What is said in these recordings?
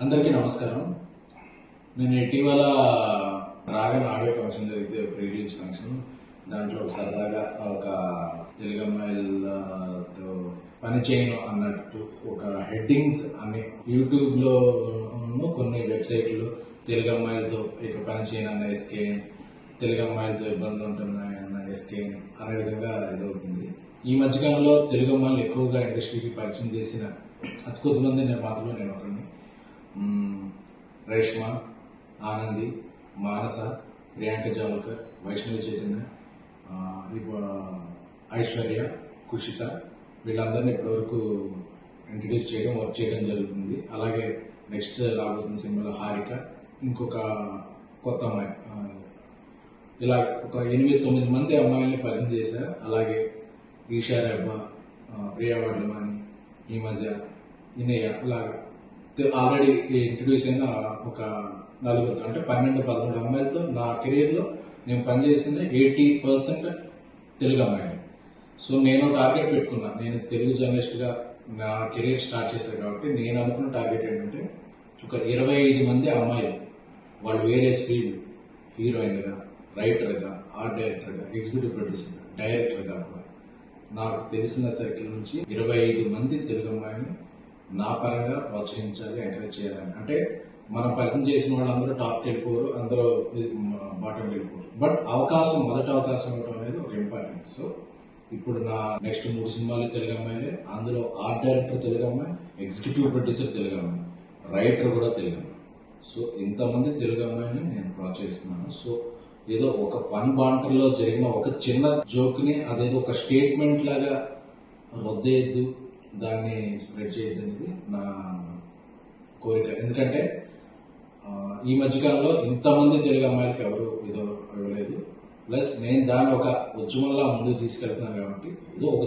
అందరికీ నమస్కారం. నేను ఇటీవల రాగన్ ఆడియో ఫంక్షన్ జరిగితే ప్రీ రిలీజ్ ఫంక్షన్, దాంట్లో సరదాగా ఒక తెలుగు అమ్మాయిలతో పని చేయను అన్నట్టు ఒక హెడ్డింగ్స్ అనే యూట్యూబ్లో కొన్ని వెబ్సైట్లు తెలుగు అమ్మాయిలతో ఇక పని చేయను అన్న ఎస్కేఎన్, తెలుగు అమ్మాయిలతో ఇబ్బందులు ఉంటున్నాయి అన్న ఎస్కేఎన్ అనే విధంగా ఇదవుతుంది. ఈ మధ్యకాలంలో తెలుగు అమ్మాయిలు ఎక్కువగా ఇండస్ట్రీకి పరిచయం చేసిన అతి కొద్దిమంది నిర్మాతలు నేను ఒకరిని. రేష్మ, ఆనంది, మానస, ప్రియాంక జావల్కర్, వైష్ణవి చైతన్య, ఐశ్వర్య, కుషిత, వీళ్ళందరినీ ఇప్పటివరకు ఇంట్రడ్యూస్ చేయడం, వర్క్ చేయడం జరుగుతుంది. అలాగే నెక్స్ట్ రాబోతున్న సినిమాలో హారిక, ఇంకొక కొత్త అమ్మాయి, ఇలా ఒక 8-9 మంది అమ్మాయిల్ని పరిచయం చేశారు. అలాగే ఈషా రెబ్బ, ప్రియా వడ్లమాని, ఈ మధ్య ఇనయ్య, అలాగా ఆల్రెడీ ఇంట్రడ్యూస్ అయిన ఒక 4 అంటే 12-13 అమ్మాయిలతో నా కెరీర్లో నేను పనిచేసింది 80% తెలుగు అమ్మాయిలు. సో నేను టార్గెట్ పెట్టుకున్నా. నేను తెలుగు జర్నలిస్ట్గా నా కెరీర్ స్టార్ట్ చేశాను కాబట్టి నేను అనుకున్న టార్గెట్ ఏంటంటే ఒక 25 మంది అమ్మాయిలు, వాళ్ళు వేరే ఫీల్డ్, హీరోయిన్గా, రైటర్గా, ఆర్ట్ డైరెక్టర్గా, ఎగ్జిక్యూటివ్ ప్రొడ్యూసర్గా, డైరెక్టర్గా కూడా నాకు తెలిసిన సర్కిల్ నుంచి 25 మంది తెలుగు అమ్మాయిని నా పరంగా ప్రోత్సహించాలి, ఎంకరేజ్ చేయాలని. అంటే మనం పరిచయం చేసిన వాళ్ళందరూ టాప్కి వెళ్ళిపోరు, అందరూ బాటంకి వెళ్ళిపోరు. బట్ మొదటి అవకాశం ఇవ్వడం అనేది ఒక ఇంపార్టెంట్. సో ఇప్పుడు నా నెక్స్ట్ 3 సినిమాలు తెలుగు అమ్మాయిలే. అందులో ఆర్ట్ డైరెక్టర్ తెలుగు అమ్మాయి, ఎగ్జిక్యూటివ్ ప్రొడ్యూసర్ తెలుగు అమ్మాయి, రైటర్ కూడా తెలుగు అమ్మాయి. సో ఇంతమంది తెలుగు అమ్మాయిని నేను ప్రోత్సహిస్తున్నాను. సో ఏదో ఒక ఫన్ బాంటర్లో జరిగిన ఒక చిన్న జోక్ని అదేదో ఒక స్టేట్మెంట్ లాగా వద్దేయద్దు, దాన్ని స్ప్రెడ్ చేయద్దు అనేది నా కోరిక. ఎందుకంటే ఈ మధ్యకాలంలో ఇంతమంది తెలుగు అమ్మాయిలకి ఎవరు ఇవ్వలేదు. ప్లస్ నేను దాన్ని ఒక ఉద్యమంలా ముందుకు తీసుకెళ్తున్నాను కాబట్టి ఏదో ఒక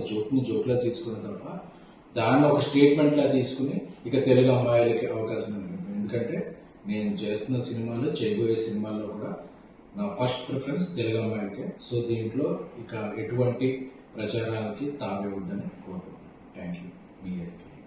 జోక్లా తీసుకున్న తప్ప దాన్ని ఒక స్టేట్మెంట్లా తీసుకుని ఇక తెలుగు అమ్మాయిలకి అవకాశం ఉంటుంది. ఎందుకంటే నేను చేస్తున్న సినిమాలు, చేయబోయే సినిమాల్లో కూడా నా ఫస్ట్ ప్రిఫరెన్స్ తెలుగు అమ్మాయిలకే. సో దీంట్లో ఇక ఎటువంటి ప్రచారాలకి తావివ్వద్దని కోరుకుంటున్నాను. Thank you. మీ ఎస్కే.